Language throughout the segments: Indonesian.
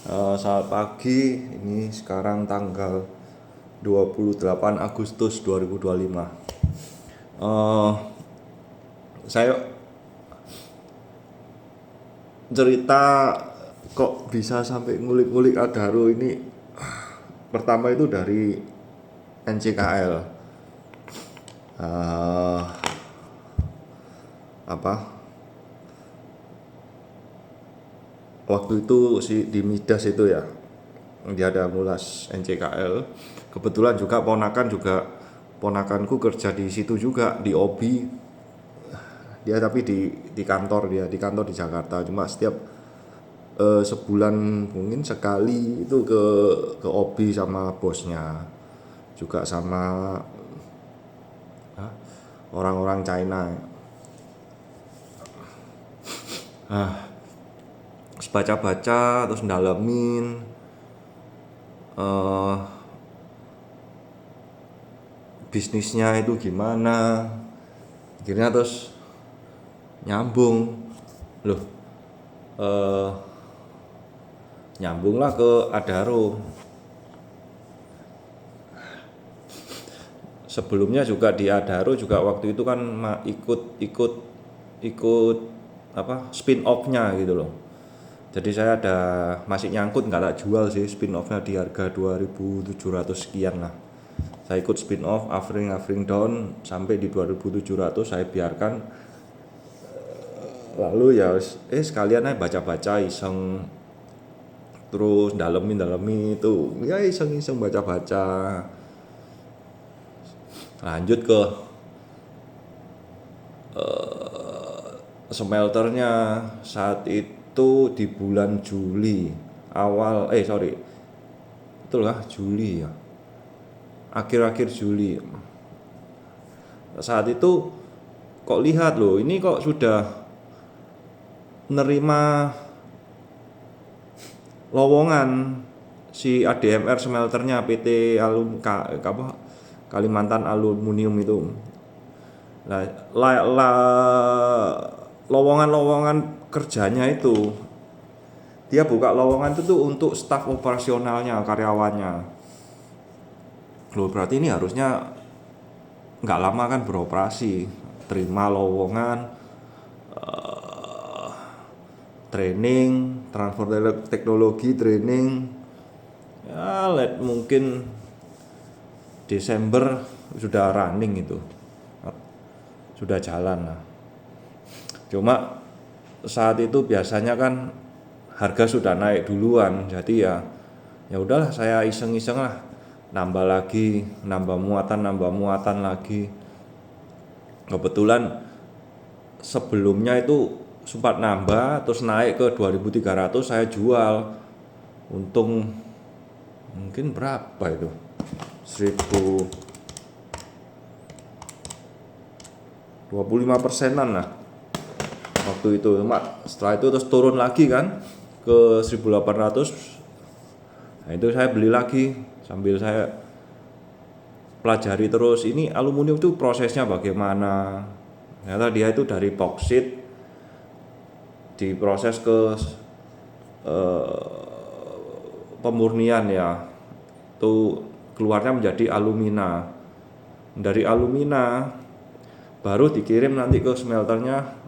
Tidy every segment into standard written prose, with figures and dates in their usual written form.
Selamat pagi, ini sekarang tanggal 28 Agustus 2025. Eh, saya cerita kok bisa sampai ngulik-ngulik Adaro ini. Pertama itu dari NCKL. Eh, apa waktu itu di Midas itu ya, dia ada ngulas NCKL. Kebetulan juga ponakanku kerja di situ juga di OBI. Dia tapi di kantor, dia di kantor di Jakarta, cuma setiap sebulan mungkin sekali itu ke OBI sama bosnya, juga sama orang-orang China. Terus baca-baca, terus ndalemin eh, bisnisnya itu gimana. Akhirnya terus nyambung loh, eh, nyambunglah ke Adaro. Sebelumnya juga di Adaro juga waktu itu kan ikut apa spin off-nya gitu loh. Jadi saya masih nyangkut, nggak tak jual sih spin off-nya di harga 2.700 sekian lah. Saya ikut spin off offering down sampai di 2.700, saya biarkan. Lalu ya sekalian aja baca-baca iseng, terus dalemi itu ya iseng-iseng baca-baca. Lanjut ke smelternya saat itu di bulan Juli betul lah Juli ya, akhir-akhir Juli. Saat itu kok lihat loh, ini kok sudah menerima lowongan si ADMR smelternya PT Kalimantan Aluminium itu. Lowongan kerjanya itu, dia buka lowongan itu tuh untuk staf operasionalnya, karyawannya. Loh, berarti ini harusnya nggak lama kan beroperasi, terima lowongan, training, transfer teknologi, training. Ya, mungkin Desember sudah running itu, sudah jalan lah. Cuma saat itu biasanya kan harga sudah naik duluan, jadi ya udahlah, saya iseng-iseng lah, nambah lagi, nambah muatan lagi. Kebetulan sebelumnya itu sempat nambah, terus naik ke 2.300, saya jual. Untung mungkin berapa itu, 25%-an lah waktu itu. Setelah itu terus turun lagi kan ke 1.800. Nah itu saya beli lagi sambil saya pelajari terus ini aluminium itu prosesnya bagaimana. Ternyata dia itu dari boksit diproses ke pemurnian ya, itu keluarnya menjadi alumina. Dari alumina baru dikirim nanti ke smelternya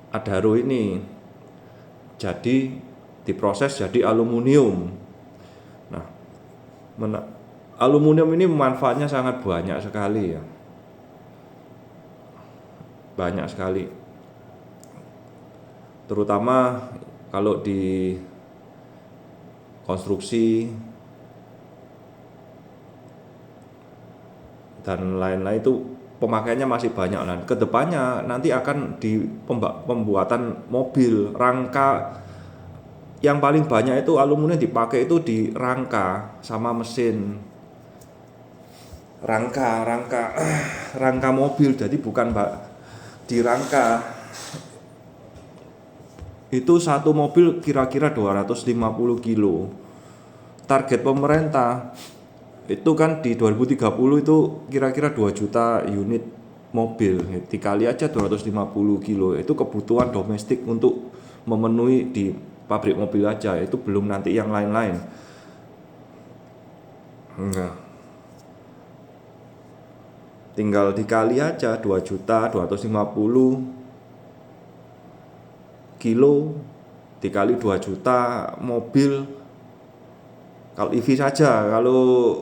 Adaro ini, jadi diproses jadi aluminium. Nah, aluminium ini manfaatnya sangat banyak sekali ya, banyak sekali. Terutama kalau di konstruksi dan lain-lain itu pemakaiannya masih banyak. Nah, kedepannya nanti akan di pembuatan mobil, rangka yang paling banyak itu aluminium dipakai itu di rangka sama mesin. Rangka mobil, jadi bukan di rangka. Itu satu mobil kira-kira 250 kilo. Target pemerintah itu kan di 2030 itu kira-kira 2 juta unit mobil. Dikali aja 250 kilo, itu kebutuhan domestik untuk memenuhi di pabrik mobil aja, itu belum nanti yang lain-lain. Nah, tinggal dikali aja 2.250 kilo dikali 2 juta mobil. Kalau EV saja, kalau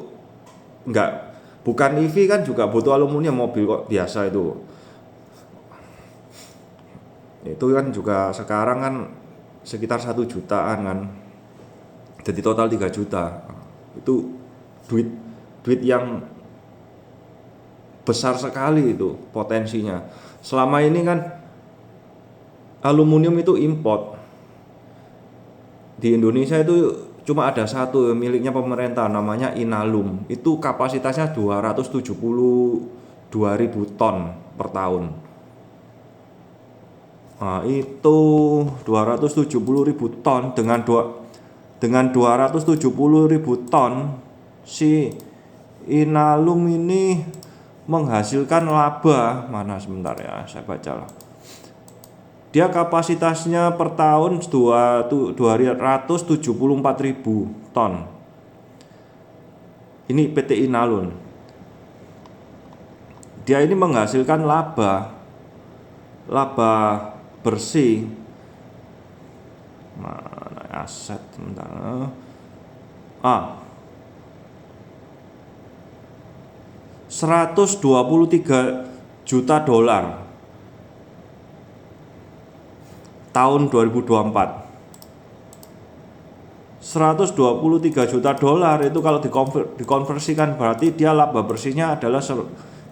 enggak bukan EV kan juga butuh aluminium mobil kok biasa itu. Itu kan juga sekarang kan sekitar 1 jutaan kan. Jadi total 3 juta. Itu duit yang besar sekali itu potensinya. Selama ini kan aluminium itu import. Di Indonesia itu cuma ada satu miliknya pemerintah, namanya Inalum. Itu kapasitasnya 272.000 ton per tahun. Nah, itu 270.000 ton dengan 270.000 ton si Inalum ini menghasilkan laba, mana sebentar ya, saya baca lah. Dia kapasitasnya per tahun 274.000 ton. Ini PT Inalum. Dia ini menghasilkan laba bersih. Mana aset sebentar. 123 juta dolar tahun 2024. 123 juta dolar itu kalau dikonversikan berarti dia laba bersihnya adalah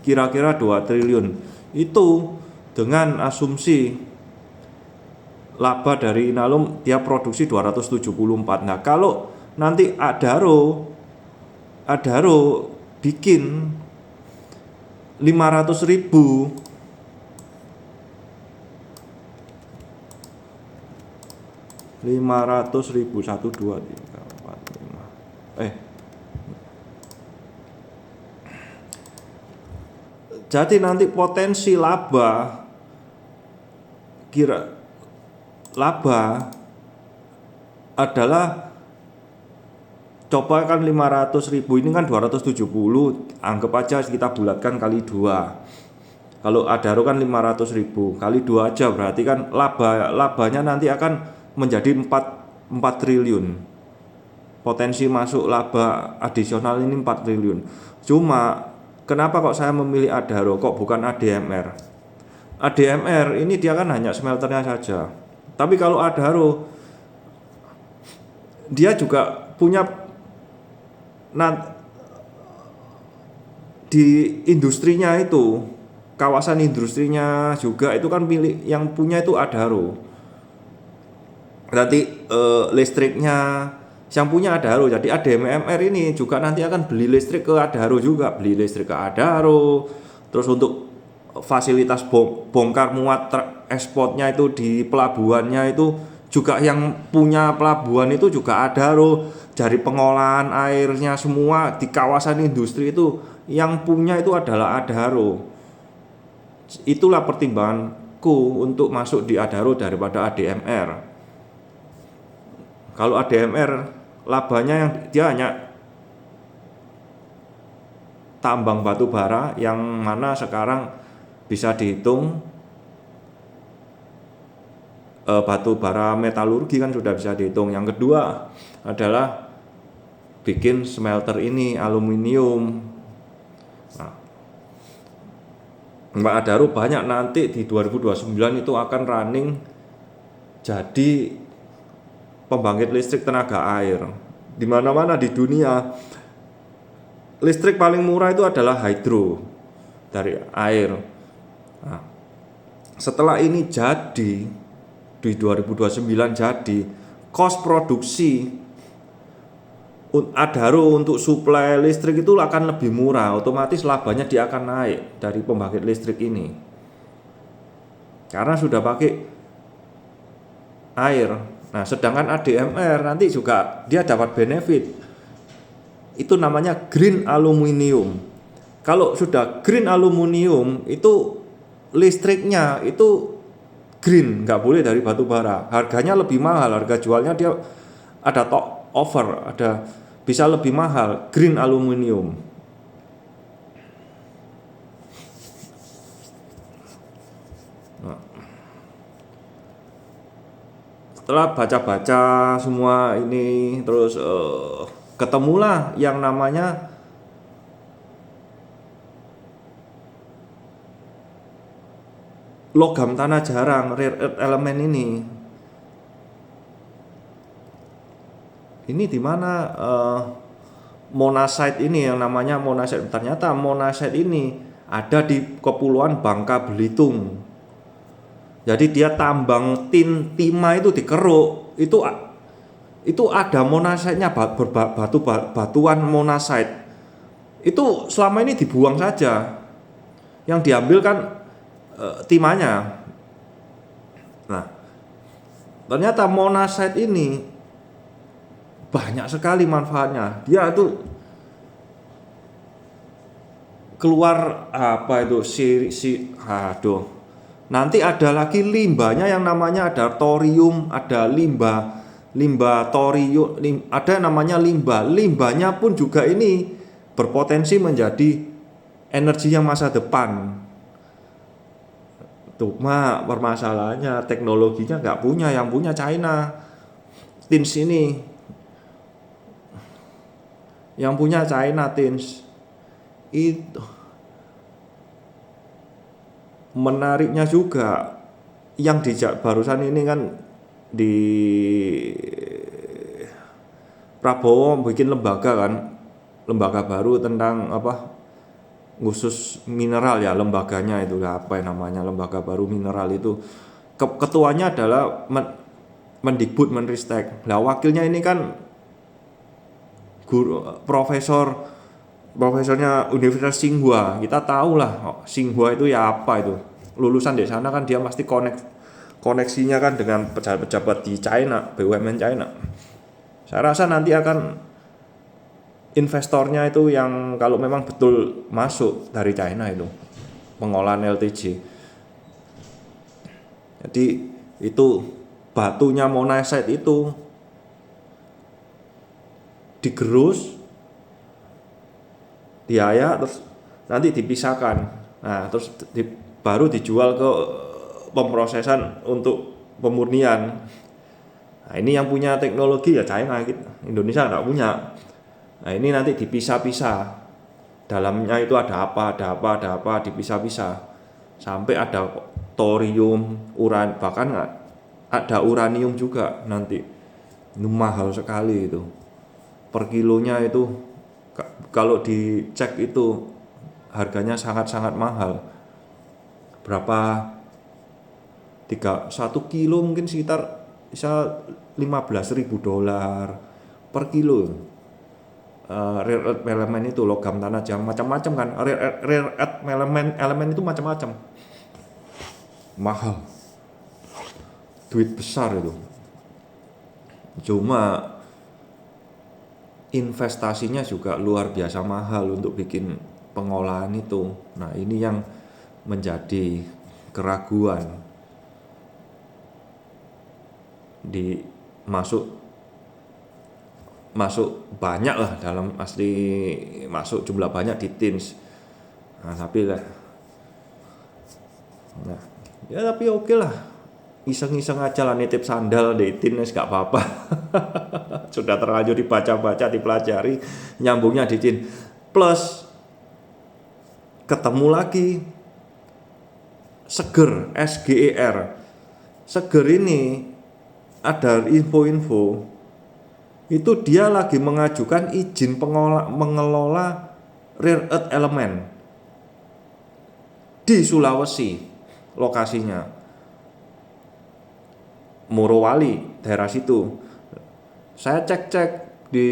kira-kira 2 triliun. Itu dengan asumsi laba dari Inalum dia produksi 274. Nah, kalau nanti Adaro bikin 500.000 1, 2, 3, 4, 5. Jadi nanti potensi laba adalah, coba kan 500.000 ini kan 270, anggap aja kita bulatkan kali 2. Kalau Adaro kan 500.000 kali 2 aja, berarti kan labanya nanti akan menjadi 4 triliun. Potensi masuk laba adisional ini 4 triliun. Cuma kenapa kok saya memilih Adaro kok bukan ADMR? ADMR ini dia kan hanya smelternya saja. Tapi kalau Adaro dia juga punya di industrinya itu, kawasan industrinya juga itu kan milik yang punya itu Adaro. Nanti listriknya yang punya Adaro. Jadi ADMR ini juga nanti akan beli listrik ke Adaro juga, beli listrik ke Adaro. Terus untuk fasilitas bongkar muat ekspornya itu di pelabuhannya itu juga yang punya pelabuhan itu juga Adaro. Dari pengolahan airnya semua di kawasan industri itu yang punya itu adalah Adaro. Itulah pertimbanganku untuk masuk di Adaro daripada ADMR. Kalau ADMR labanya yang dia hanya tambang batu bara, yang mana sekarang bisa dihitung batu bara metalurgi kan sudah bisa dihitung. Yang kedua adalah bikin smelter ini aluminium. Nah, Mbak Adaro banyak nanti di 2029 itu akan running jadi pembangkit listrik tenaga air. Di mana-mana di dunia listrik paling murah itu adalah hydro dari air. Nah, setelah ini jadi di 2029 jadi, cost produksi Adaro untuk suplai listrik itu akan lebih murah, otomatis labanya dia akan naik dari pembangkit listrik ini. Karena sudah pakai air. Nah, sedangkan ADMR nanti juga dia dapat benefit. Itu namanya green aluminium. Kalau sudah green aluminium itu listriknya itu green, nggak boleh dari batu bara. Harganya lebih mahal, harga jualnya dia ada top offer, ada bisa lebih mahal, green aluminium. Nah, setelah baca-baca semua ini, terus ketemulah yang namanya logam tanah jarang, rare earth element ini. Ini di mana monazite ini yang namanya monazite. Ternyata monazite ini ada di Kepulauan Bangka Belitung. Jadi dia tambang timah itu dikeruk, itu ada monazite-nya, batuan monazite. Itu selama ini dibuang saja. Yang diambil kan timahnya. Nah, ternyata monazite ini banyak sekali manfaatnya. Dia itu keluar apa itu nanti ada lagi limbahnya yang namanya ada thorium, ada limbah thorium, ada namanya limbahnya pun juga ini berpotensi menjadi energi yang masa depan. Cuma permasalahannya teknologinya nggak punya, yang punya China. Tins ini yang punya China, Tins. Itu menariknya juga yang barusan ini kan di Prabowo bikin lembaga baru tentang khusus mineral ya, lembaganya itu apa yang namanya, lembaga baru mineral itu. Ketuanya adalah Mendikbud Menristek. Lah wakilnya ini kan profesornya Universitas Tsinghua. Kita tahu lah Tsinghua itu ya apa itu. Lulusan di sana kan dia pasti koneksinya kan dengan pejabat-pejabat di China, BUMN China. Saya rasa nanti akan investornya itu yang kalau memang betul masuk dari China itu pengolahan LTJ. Jadi itu batunya monazite itu digerus, diayak, terus nanti dipisahkan. Nah, terus baru dijual ke pemrosesan untuk pemurnian. Nah, ini yang punya teknologi ya China, Indonesia nggak punya. Nah, ini nanti dipisah-pisah. Dalamnya itu ada apa, dipisah-pisah. Sampai ada thorium, bahkan ada uranium juga nanti. Ini mahal sekali itu. Per kilonya itu kalau dicek itu harganya sangat-sangat mahal. Berapa? 1 kilo mungkin sekitar bisa $15.000 per kilo. Rare earth elemen itu logam tanah jarang macam-macam kan. Rare earth elemen itu macam-macam. Mahal. Duit besar itu. Cuma investasinya juga luar biasa mahal untuk bikin pengolahan itu. Nah, ini yang menjadi keraguan. Masuk banyak lah dalam asli, masuk jumlah banyak di Tins. Nah, tapi lah. Nah, ya tapi oke lah. Iseng-iseng aja lah nitip sandal di Tins gak apa-apa. Sudah terlanjur dibaca-baca, dipelajari, nyambungnya di Tin. Plus ketemu lagi Seger, SGER. Seger ini ada info-info itu dia lagi mengajukan izin mengelola rare earth element di Sulawesi, lokasinya Morowali, daerah situ. Saya cek di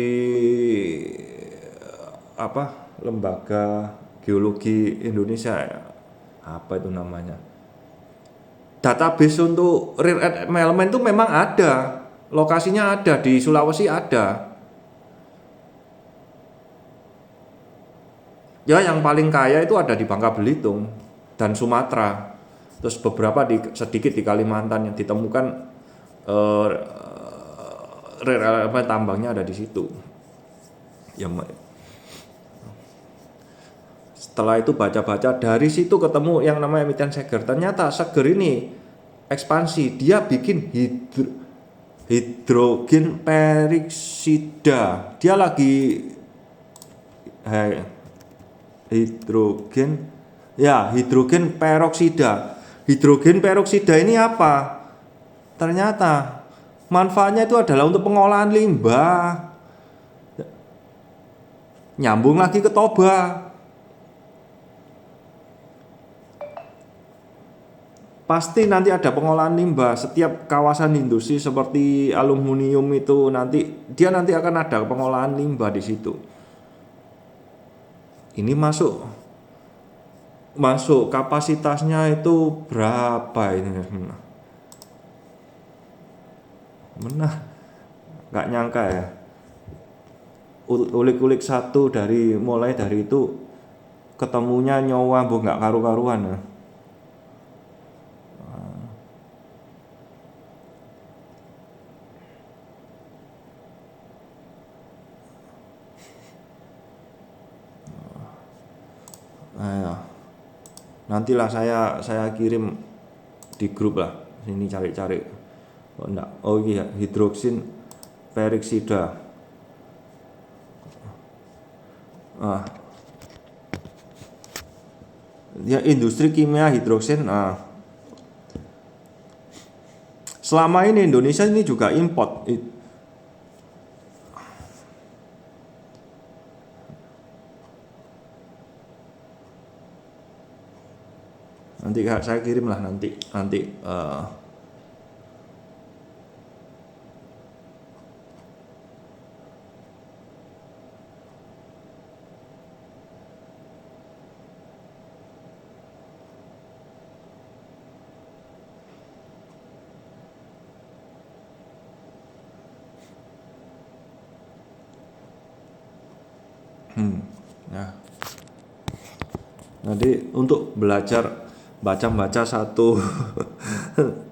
lembaga geologi Indonesia, apa itu namanya, database untuk rare earth element itu memang ada, lokasinya ada di Sulawesi ada. Ya yang paling kaya itu ada di Bangka Belitung dan Sumatera. Terus beberapa sedikit di Kalimantan yang ditemukan eh, rare elemen tambangnya ada di situ. Ya, setelah itu baca-baca dari situ ketemu yang namanya emiten seger. Ternyata seger ini ekspansi, dia bikin hidrogen peroksida. Dia lagi hidrogen peroksida. Hidrogen peroksida ini apa? Ternyata manfaatnya itu adalah untuk pengolahan limbah. Nyambung lagi ke Toba. Pasti nanti ada pengolahan limbah. Setiap kawasan industri seperti aluminium itu nanti akan ada pengolahan limbah di situ. Ini masuk kapasitasnya itu berapa ini? Menah, nggak nyangka ya. Ulik-ulik satu mulai dari itu ketemunya nyawa nggak karu-karuan ya. Nah, nantilah saya kirim di grup lah. Sini cari-cari. Oh enggak. Oh iya, hidroksin peroksida. Ya, industri kimia hidroksin. Selama ini Indonesia ini juga import. Nanti saya kirim lah nanti. Ya. Nanti untuk belajar baca satu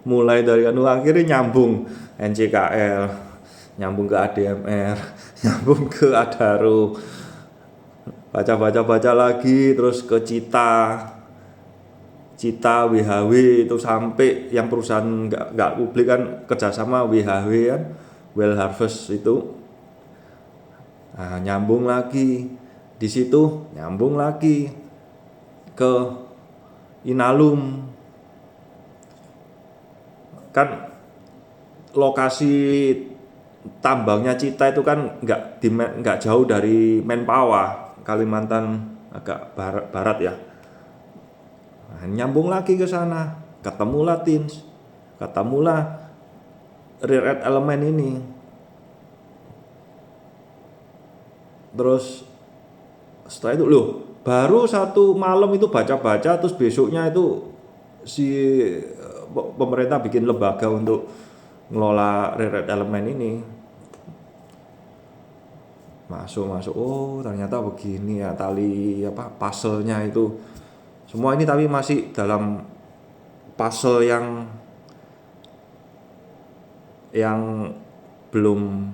mulai dari akhirnya nyambung NCKL, nyambung ke ADMR, nyambung ke Adaro, baca lagi terus ke Cita WHW itu sampai yang perusahaan nggak publik kan kerjasama WHW kan, Well Harvest itu. Nah, nyambung lagi di situ, nyambung lagi ke Inalum. Kan lokasi tambangnya Cita itu kan nggak jauh dari Menpawa, Kalimantan agak barat ya. Nah, nyambung lagi ke sana, ketemulah Tins, ketemulah rare earth elemen ini. Terus setelah itu baru satu malam itu baca-baca, terus besoknya itu si pemerintah bikin lembaga untuk ngelola rare earth elemen ini. Masuk, oh ternyata begini ya tali puzzle-nya itu. Semua ini tapi masih dalam puzzle yang belum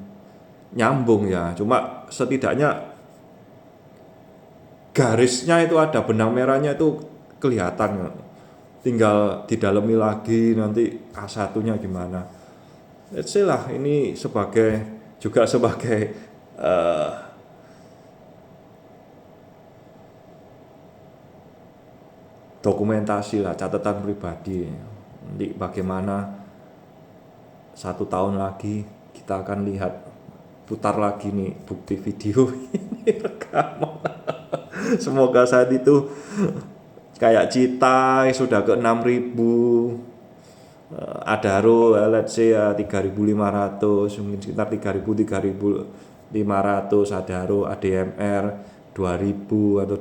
nyambung ya. Cuma setidaknya garisnya itu ada, benang merahnya itu kelihatan. Tinggal didalami lagi nanti A1-nya gimana. Let's say lah, ini sebagai dokumentasi lah, catatan pribadi. Nanti bagaimana 1 tahun lagi kita akan lihat, putar lagi nih bukti video ini rekaman. Semoga saat itu kayak Cita sudah ke 6.000, Adaro let's say 3.500, mungkin sekitar 3.500, Adaro ADMR 2.000 atau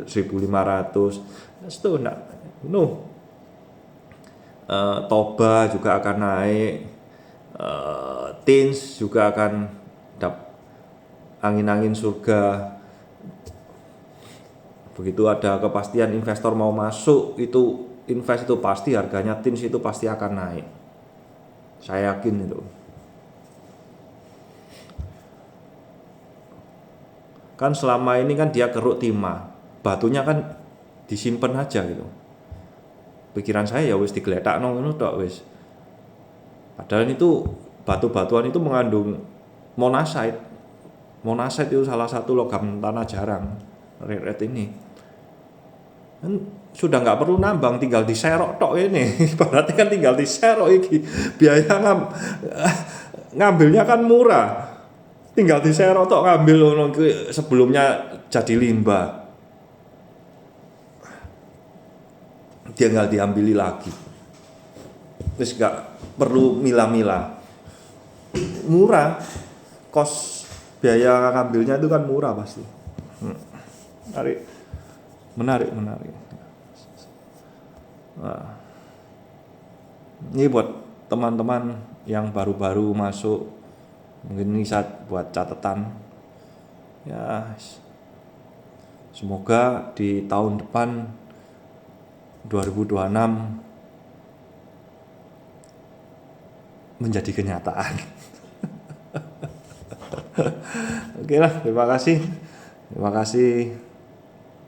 1.500. Itu enggak, Toba juga akan naik, Tins juga akan angin-angin surga. Begitu ada kepastian investor mau masuk, itu invest itu pasti harganya tins itu pasti akan naik. Saya yakin itu. Kan selama ini kan dia keruk timah, batunya kan disimpan aja gitu. Pikiran saya ya wis digeletakno ngono tok wis. Padahal itu batu-batuan itu mengandung monazite. Monazite itu salah satu logam tanah jarang, rare earth ini. Kan sudah nggak perlu nambang, tinggal diserok tok ini. Berarti kan tinggal diserok iki. Biaya ngambilnya kan murah. Tinggal diserok tok ngambil sebelumnya jadi limbah. Dia nggak diambili lagi. Terus nggak perlu milah-milah. Murah. Kos biaya ngambilnya itu kan murah pasti. Menarik. Nah, ini buat teman-teman yang baru-baru masuk, mungkin ini buat catatan. Ya, semoga di tahun depan 2026 menjadi kenyataan. Oke lah, terima kasih.